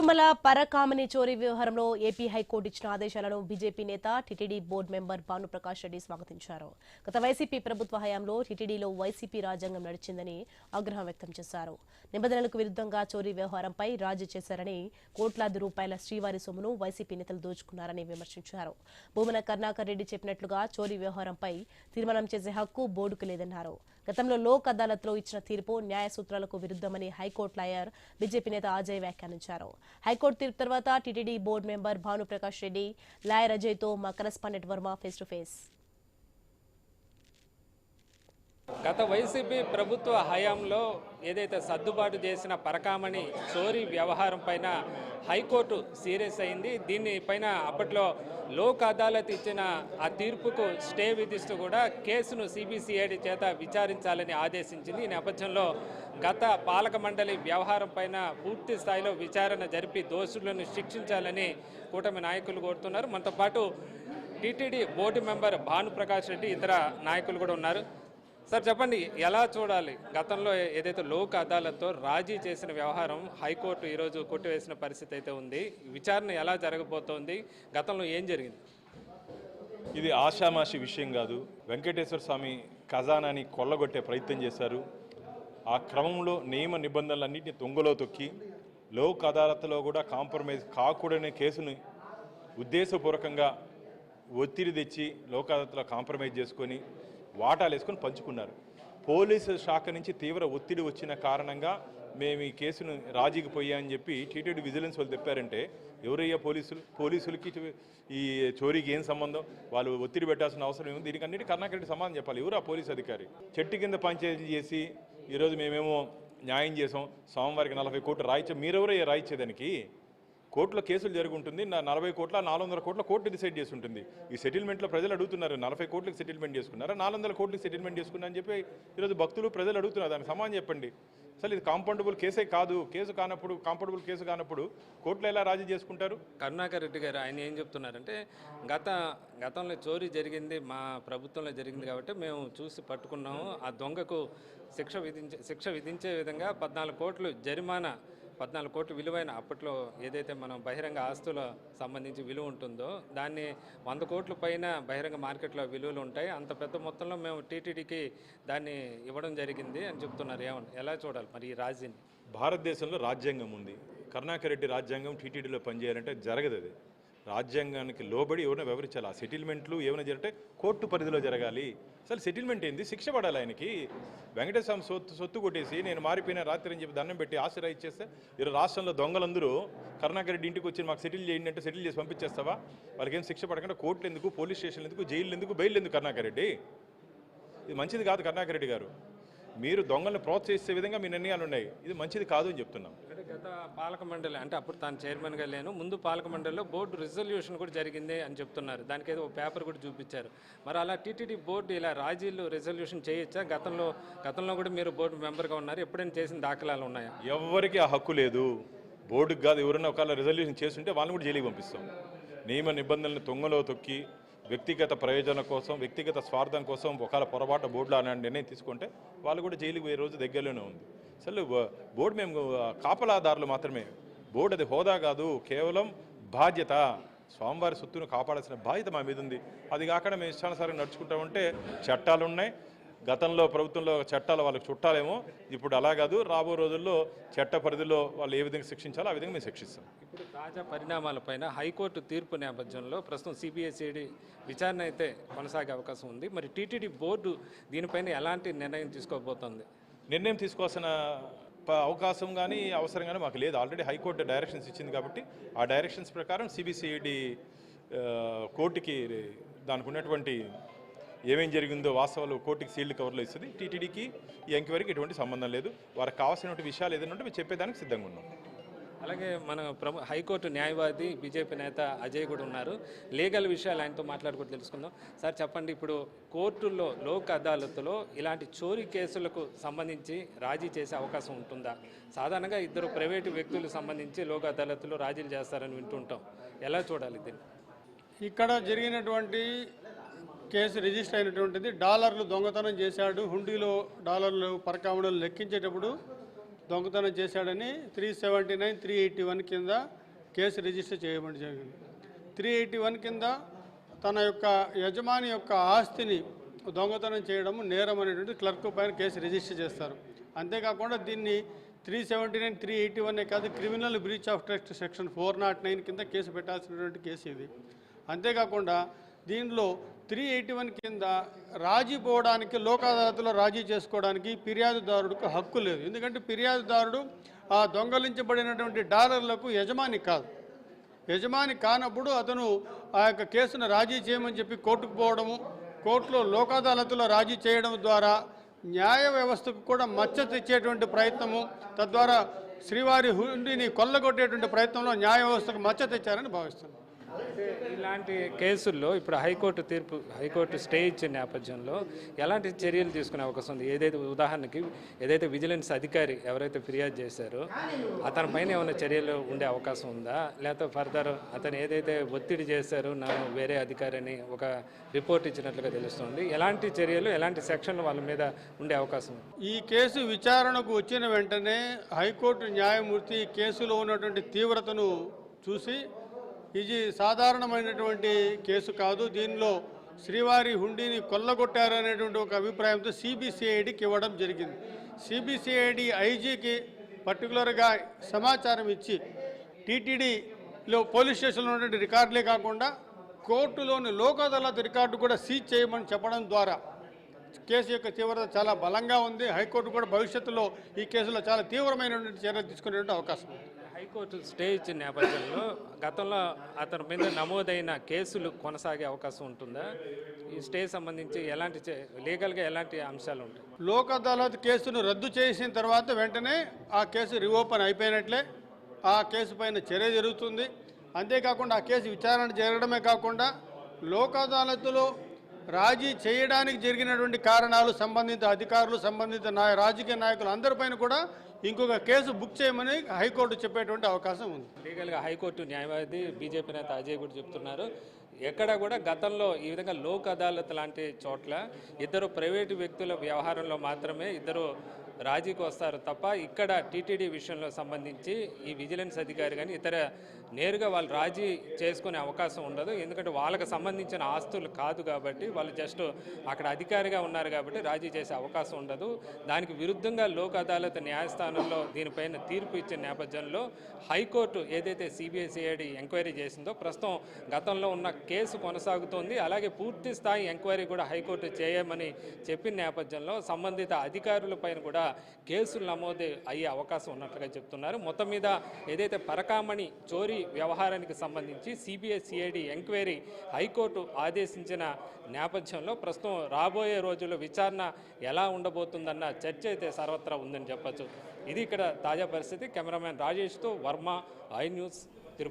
తిరుమల పరకామని చోరీ వ్యవహారంలో AP high court ఇచ్చిన ఆదేశాలను బీజేపీ నేత TTD board member Bhanuprakash Reddy స్వాగతించారు. గత వైసీపీ ప్రభుత్వ హయాంలో టీటీడీలో వైసీపీ రాజ్యాంగం నడిచిందని ఆగ్రహం వ్యక్తం చేశారు. నిబంధనలకు విరుద్ధంగా చోరీ వ్యవహారంపై రాజీ చేశారని, కోట్లాది రూపాయల శ్రీవారి సొమ్మును వైసీపీ నేతలు దోచుకున్నారని విమర్శించారు. భూమన కరుణాకర్ రెడ్డి చెప్పినట్లుగా చోరీ వ్యవహారంపై తీర్మానం చేసే హక్కు బోర్డుకు లేదన్నారు. గతంలో లోక్ అదాలత్లో ఇచ్చిన తీర్పు న్యాయ సూత్రాలకు విరుద్ధమని హైకోర్టు లాయర్ బీజేపీ నేత అజయ్ వ్యాఖ్యానించారు. హైకోర్టు తీర్పు తర్వాత TTD board member Bhanuprakash Reddy, lawyer అజయ్తో మా correspondent Varma face to face. గత వైసీపీ ప్రభుత్వ హయాంలో ఏదైతే సర్దుబాటు చేసిన పరకామణి చోరీ వ్యవహారం పైన హైకోర్టు సీరియస్ అయింది. దీనిపైన అప్పట్లో లోక్ అదాలత్ ఇచ్చిన ఆ తీర్పుకు స్టే విధిస్తూ కూడా కేసును సిబిసిఐడి చేత విచారించాలని ఆదేశించింది. ఈ నేపథ్యంలో గత పాలక మండలి వ్యవహారం పైన పూర్తి స్థాయిలో విచారణ జరిపి దోషులను శిక్షించాలని కూటమి నాయకులు కోరుతున్నారు. మనతో పాటు TTD board member Bhanuprakash Reddy, ఇతర నాయకులు కూడా ఉన్నారు. సార్ చెప్పండి, ఎలా చూడాలి? గతంలో ఏదైతే లోక్ అదాలత్తో రాజీ చేసిన వ్యవహారం హైకోర్టు ఈరోజు కొట్టివేసిన పరిస్థితి అయితే ఉంది. విచారణ ఎలా జరగబోతోంది? గతంలో ఏం జరిగింది? ఇది ఆషామాషి విషయం కాదు. వెంకటేశ్వర స్వామి ఖజానాని కొల్లగొట్టే ప్రయత్నం చేశారు. ఆ క్రమంలో నియమ నిబంధనలన్నింటినీ తొంగలో తొక్కి లోక్ అదాలత్లో కూడా కాంప్రమైజ్ కాకూడనే కేసును ఉద్దేశపూర్వకంగా ఒత్తిడి తెచ్చి లోక్ అదాలత్లో కాంప్రమైజ్ చేసుకొని వాటాలు వేసుకొని పంచుకున్నారు. పోలీసు శాఖ నుంచి తీవ్ర ఒత్తిడి వచ్చిన కారణంగా మేము ఈ కేసును రాజీకి పోయామని చెప్పి టీటీడీ విజిలెన్స్ వాళ్ళు చెప్పారంటే ఎవరయ్యా పోలీసులకి ఈ చోరీకి ఏం సంబంధం? వాళ్ళు ఒత్తిడి పెట్టాల్సిన అవసరం ఏముంది? దీనికి అన్నిటి కరుణాకర్ రెడ్డి సమాధానం చెప్పాలి. ఎవరు ఆ పోలీసు అధికారి? చెట్టు కింద పంచాయతీ చేసి ఈరోజు మేమేమో న్యాయం చేసాం, స్వామివారికి 40 కోట్లు రాయించాం. మీరెవరయ్యా రాయించేదానికి? కోర్టులో కేసులు జరుగుంటుంది. 40 కోట్ల 400 కోట్ల కోర్టు డిసైడ్ చేసి ఉంటుంది. ఈ సెటిల్మెంట్లో ప్రజలు అడుగుతున్నారు, 40 కోట్లకి సెటిల్మెంట్ చేసుకున్నారా, 400 కోట్లకి సెటిల్మెంట్ చేసుకున్నా అని చెప్పి ఈరోజు భక్తులు ప్రజలు అడుగుతున్నారు. దానికి సమాధానం చెప్పండి. అసలు ఇది కాంపౌండబుల్ కేసే కాదు. కాంపౌండబుల్ కేసు కానప్పుడు కోర్టులో ఎలా రాజీ చేసుకుంటారు? కరుణాకర్ రెడ్డి గారు ఆయన ఏం చెప్తున్నారంటే, గతంలో చోరీ జరిగింది, మా ప్రభుత్వంలో జరిగింది కాబట్టి మేము చూసి పట్టుకున్నాము. ఆ దొంగకు శిక్ష విధించే విధంగా 14 కోట్లు జరిమానా, 14 కోట్లు విలువైన, అప్పట్లో ఏదైతే మనం బహిరంగ ఆస్తుల సంబంధించి విలువ ఉంటుందో దాన్ని 100 కోట్ల పైన బహిరంగ మార్కెట్లో విలువలు ఉంటాయి. అంత పెద్ద మొత్తంలో మేము టీటీడీకి దాన్ని ఇవ్వడం జరిగింది అని చెప్తున్నారు. ఎలా చూడాలి మరి ఈ రాజీని? భారతదేశంలో రాజ్యాంగం ఉంది. కరుణాకర్ రెడ్డి రాజ్యాంగం టీటీడీలో పనిచేయాలంటే జరగదు. అది రాజ్యాంగానికి లోబడి ఎవరైనా వివరించాలి. ఆ సెటిల్మెంట్లు ఏమైనా జరిగితే కోర్టు పరిధిలో జరగాలి. అసలు సెటిల్మెంట్ ఏంది? శిక్ష పడాలి ఆయనకి. వెంకటేశ్వర సొత్తు కొట్టేసి నేను మారిపోయిన రాత్రి అని చెప్పి దండం పెట్టి ఆశీర్వాద ఇచ్చేస్తే ఈరోజు రాష్ట్రంలో దొంగలందరూ కరుణాకర్ రెడ్డి ఇంటికి వచ్చి మాకు సెటిల్ చేయండి అంటే సెటిల్ చేసి పంపించేస్తావా? వాళ్ళకి ఏం శిక్ష పడకుండా కోర్టులు ఎందుకు, పోలీస్ స్టేషన్లు ఎందుకు, జైలు ఎందుకు, బెయిల్ ఎందుకు? కరుణాకర్ రెడ్డి, ఇది మంచిది కాదు. కరుణాకర్ రెడ్డి గారు, మీరు దొంగలను ప్రోత్సహించే విధంగా మీ నిర్ణయాలు ఉన్నాయి. ఇది మంచిది కాదు అని చెప్తున్నాం. అంటే గత పాలక మండలి, అంటే అప్పుడు తాను చైర్మన్గా లేను, ముందు పాలక మండలిలో బోర్డు రిజల్యూషన్ కూడా జరిగింది అని చెప్తున్నారు. దానికి ఏదో పేపర్ కూడా చూపించారు. మరి అలా టీటీడీ బోర్డు ఇలా రాజీలు రిజల్యూషన్ చేయొచ్చా? గతంలో కూడా మీరు బోర్డు మెంబర్గా ఉన్నారు, ఎప్పుడైనా చేసిన దాఖలాలు ఉన్నాయా? ఎవరికి ఆ హక్కు లేదు. బోర్డుకి కాదు. ఎవరైనా ఒకవేళ రిజల్యూషన్ చేస్తుంటే వాళ్ళని కూడా జైలుకి పంపిస్తాం. నియమ నిబంధనలను తొంగలో తొక్కి వ్యక్తిగత ప్రయోజనం కోసం, వ్యక్తిగత స్వార్థం కోసం ఒకవేళ పొరపాటు బోర్డులో అలాంటి నిర్ణయం తీసుకుంటే వాళ్ళు కూడా జైలుకి పోయే రోజు దగ్గరలోనే ఉంది. అసలు బోర్డు మేము కాపలాదారులు మాత్రమే. బోర్డు అది హోదా కాదు, కేవలం బాధ్యత. స్వామివారి సొత్తును కాపాడాల్సిన బాధ్యత మా మీద ఉంది. అది కాకుండా మేము ఇష్టానుసారం నడుచుకుంటామంటే చట్టాలు ఉన్నాయి. గతంలో ప్రభుత్వంలో చట్టాలు వాళ్ళకి చుట్టాలేమో, ఇప్పుడు అలా కాదు. రాబో రోజుల్లో చట్ట పరిధిలో వాళ్ళు ఏ విధంగా శిక్షించాలో ఆ విధంగా మేము శిక్షిస్తాం. ఇప్పుడు తాజా పరిణామాలపైన హైకోర్టు తీర్పు నేపథ్యంలో ప్రస్తుతం సిబిసిఐడి విచారణ అయితే కొనసాగే అవకాశం ఉంది. మరి టీటీడీ బోర్డు దీనిపైన ఎలాంటి నిర్ణయం తీసుకోబోతోంది? నిర్ణయం తీసుకోవాల్సిన అవకాశం కానీ అవసరం కానీ మాకు లేదు. ఆల్రెడీ హైకోర్టు డైరెక్షన్స్ ఇచ్చింది కాబట్టి ఆ డైరెక్షన్స్ ప్రకారం సిబిసిఐడి కోర్టుకి దానికి ఉన్నటువంటి ఏమేం జరిగిందో వాస్తవాలు కోర్టుకి సీల్డ్ కవర్లో ఇస్తుంది. టీటీడీకి ఈ ఎంక్వైరీకి ఎటువంటి సంబంధం లేదు. వారికి కావాల్సినటువంటి విషయాలు ఏదైనా ఉంటే మేము చెప్పేదానికి సిద్ధంగా ఉన్నాం. అలాగే మన హైకోర్టు న్యాయవాది బీజేపీ నేత అజయ్ కూడా ఉన్నారు. లీగల్ విషయాలు ఆయనతో మాట్లాడుకుంటూ తెలుసుకుందాం. సార్ చెప్పండి, ఇప్పుడు కోర్టుల్లో లోక్ అదాలత్లో ఇలాంటి చోరీ కేసులకు సంబంధించి రాజీ చేసే అవకాశం ఉంటుందా? సాధారణంగా ఇద్దరు ప్రైవేటు వ్యక్తులకు సంబంధించి లోక్ అదాలత్లో రాజీలు చేస్తారని వింటుంటాం. ఎలా చూడాలి దీన్ని? ఇక్కడ జరిగినటువంటి కేసు రిజిస్టర్ అయినటువంటిది డాలర్లు దొంగతనం చేశాడు. హుండీలో డాలర్లు పరకామణలు లెక్కించేటప్పుడు దొంగతనం చేశాడని 379, 381 కింద కేసు రిజిస్టర్ చేయబడి జరిగింది. 381 కింద తన యొక్క యజమాని యొక్క ఆస్తిని దొంగతనం చేయడం నేరం అనేటువంటి క్లర్క్ పైన కేసు రిజిస్టర్ చేస్తారు. అంతేకాకుండా దీన్ని 379, 381 కాదు, criminal breach of trust section 409 కింద కేసు పెట్టాల్సినటువంటి కేసు ఇది. అంతేకాకుండా దీనిలో 381 కింద రాజీ పోవడానికి, లోక్ అదాలత్లో రాజీ చేసుకోవడానికి ఫిర్యాదుదారుడికి హక్కు లేదు. ఎందుకంటే ఫిర్యాదుదారుడు ఆ దొంగలించబడినటువంటి డాలర్లకు యజమాని కాదు. యజమాని కానప్పుడు అతను ఆ యొక్క కేసును రాజీ చేయమని చెప్పి కోర్టుకు పోవడము, కోర్టులో లోక్ అదాలత్లో రాజీ చేయడం ద్వారా న్యాయ వ్యవస్థకు కూడా మచ్చ తెచ్చేటువంటి ప్రయత్నము, తద్వారా శ్రీవారి హుండీని కొల్లగొట్టేటువంటి ప్రయత్నంలో న్యాయ వ్యవస్థకు మచ్చ తెచ్చారని భావిస్తున్నాను. ఇలాంటి కేసుల్లో ఇప్పుడు హైకోర్టు స్టే ఇచ్చే నేపథ్యంలో ఎలాంటి చర్యలు తీసుకునే అవకాశం ఉంది? ఉదాహరణకి ఏదైతే విజిలెన్స్ అధికారి ఎవరైతే ఫిర్యాదు చేశారో అతని పైన ఏమైనా చర్యలు ఉండే అవకాశం ఉందా? లేకపోతే ఫర్దర్ అతను ఏదైతే ఒత్తిడి చేశారో నన్ను వేరే అధికారిని ఒక రిపోర్ట్ ఇచ్చినట్లుగా తెలుస్తుంది. ఎలాంటి చర్యలు, ఎలాంటి సెక్షన్లు వాళ్ళ మీద ఉండే అవకాశం ఉంది? ఈ కేసు విచారణకు వచ్చిన వెంటనే హైకోర్టు న్యాయమూర్తి కేసులో ఉన్నటువంటి తీవ్రతను చూసి ఇది సాధారణమైనటువంటి కేసు కాదు, దీనిలో శ్రీవారి హుండీని కొల్లగొట్టారనేటువంటి ఒక అభిప్రాయంతో సిబిసిఐడికి ఇవ్వడం జరిగింది. సిబిసిఐడి ఐజీకి పర్టికులర్గా సమాచారం ఇచ్చి టీటీడీలో పోలీస్ స్టేషన్లో ఉన్నటువంటి రికార్డులే కాకుండా కోర్టులోని లోక్ అదాలత్ రికార్డు కూడా సీజ్ చేయమని చెప్పడం ద్వారా కేసు యొక్క తీవ్రత చాలా బలంగా ఉంది. హైకోర్టు కూడా భవిష్యత్తులో ఈ కేసులో చాలా తీవ్రమైనటువంటి చర్యలు తీసుకునేటువంటి అవకాశం ఉంది. హైకోర్టు స్టే ఇచ్చిన నేపథ్యంలో గతంలో అతని మీద నమోదైన కేసులు కొనసాగే అవకాశం ఉంటుందా? ఈ స్టే సంబంధించి ఎలాంటి లీగల్గా ఎలాంటి అంశాలు ఉంటాయి? లోక్ అదాలత్ కేసును రద్దు చేసిన తర్వాత వెంటనే ఆ కేసు రీఓపెన్ అయిపోయినట్లే, ఆ కేసు పైన చర్య జరుగుతుంది. అంతేకాకుండా ఆ కేసు విచారణ జరగడమే కాకుండా లోక్ అదాలత్లో రాజీ చేయడానికి జరిగినటువంటి కారణాలు సంబంధిత అధికారులు, సంబంధిత రాజకీయ నాయకులు అందరిపైన కూడా ఇంకొక కేసు బుక్ చేయమని హైకోర్టు చెప్పేటువంటి అవకాశం ఉంది. లీగల్గా హైకోర్టు న్యాయవాది బీజేపీ నేత అజయ్ కూడా చెప్తున్నారు, ఎక్కడ కూడా గతంలో ఈ విధంగా లోక్ అదాలత్ లాంటి చోట్ల ఇద్దరు ప్రైవేటు వ్యక్తుల వ్యవహారంలో మాత్రమే ఇద్దరు రాజీకి వస్తారు తప్ప ఇక్కడ టీటీడీ విషయంలో సంబంధించి ఈ విజిలెన్స్ అధికారి కానీ ఇతర నేరుగా వాళ్ళు రాజీ చేసుకునే అవకాశం ఉండదు. ఎందుకంటే వాళ్ళకి సంబంధించిన ఆస్తులు కాదు కాబట్టి, వాళ్ళు జస్ట్ అక్కడ అధికారిగా ఉన్నారు కాబట్టి రాజీ చేసే అవకాశం ఉండదు. దానికి విరుద్ధంగా లోక్ అదాలత్ న్యాయస్థానంలో దీనిపైన తీర్పు ఇచ్చిన నేపథ్యంలో హైకోర్టు ఏదైతే సిబిసిఐడి ఎంక్వైరీ చేసిందో ప్రస్తుతం గతంలో ఉన్న కేసు కొనసాగుతోంది. అలాగే పూర్తి స్థాయి ఎంక్వైరీ కూడా హైకోర్టు చేయమని చెప్పిన నేపథ్యంలో సంబంధిత అధికారులపైన కూడా కేసులు నమోదు అయ్యే అవకాశం ఉన్నట్లుగా చెప్తున్నారు. మొత్తం మీద ఏదైతే పరకామణి చోరీ వ్యవహారానికి సంబంధించి సిబిసిఐడి ఎంక్వైరీ హైకోర్టు ఆదేశించిన నేపథ్యంలో ప్రస్తుతం రాబోయే రోజుల్లో విచారణ ఎలా ఉండబోతుందన్న చర్చ అయితే సర్వత్రా ఉందని చెప్పచ్చు. ఇది ఇక్కడ తాజా పరిస్థితి. కెమెరామ్యాన్ రాజేష్తో వర్మ, ఐ న్యూస్.